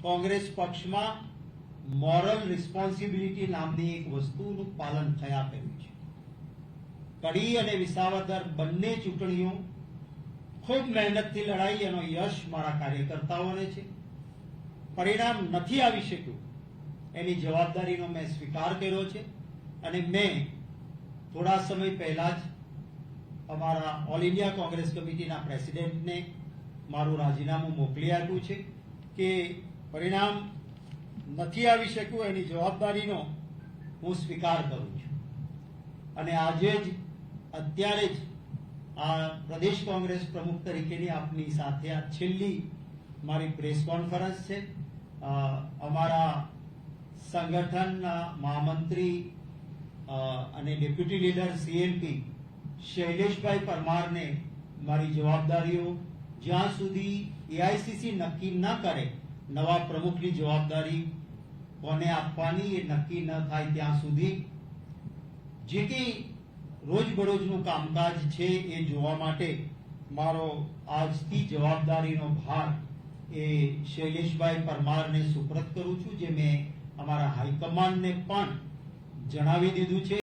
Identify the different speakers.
Speaker 1: કોંગ્રેસ પક્ષમાં moral responsibility નામની એક વસ્તુનું પાલન થયા કર્યું છે. કડી અને વિસાવદર બંને ચૂંટણીઓ ખૂબ મહેનતથી લડાઈ, એનો યશ મારા કાર્યકર્તાઓને છે. પરિણામ નથી આવી શક્યું એની જવાબદારીનો મેં સ્વીકાર કર્યો છે અને મેં થોડા સમય પહેલા જ અમારા ઓલ ઇન્ડિયા કોંગ્રેસ કમિટીના પ્રેસિડેન્ટને મારું રાજીનામું મોકલી આપ્યું છે કે પરિણામ નથી આવી શક્યું એની જવાબદારીનો હું સ્વીકાર કરું છું. અને આજે જ અત્યારે જ આ પ્રદેશ કોંગ્રેસ પ્રમુખ તરીકેની આપની સાથે આ છેલ્લી મારી પ્રેસ કોન્ફરન્સ છે. અમારા સંગઠનના મહામંત્રી અને ડેપ્યુટી લીડર સીએલપી શૈલેષભાઈ પરમારને મારી જવાબદારીઓ જ્યાં સુધી એઆઈસીસી નક્કી ન કરે નવા પ્રમુખની જવાબદારી કોને આપવાની એ નક્કી ન થાય ત્યાં સુધી જે કંઈ રોજબરોજનું કામકાજ છે એ જોવા માટે મારો આજથી જવાબદારીનો ભાર એ શૈલેષભાઈ પરમારને સુપ્રત કરું છું, જે મેં અમારા હાઈકમાન્ડને પણ જણાવી દીધું છે.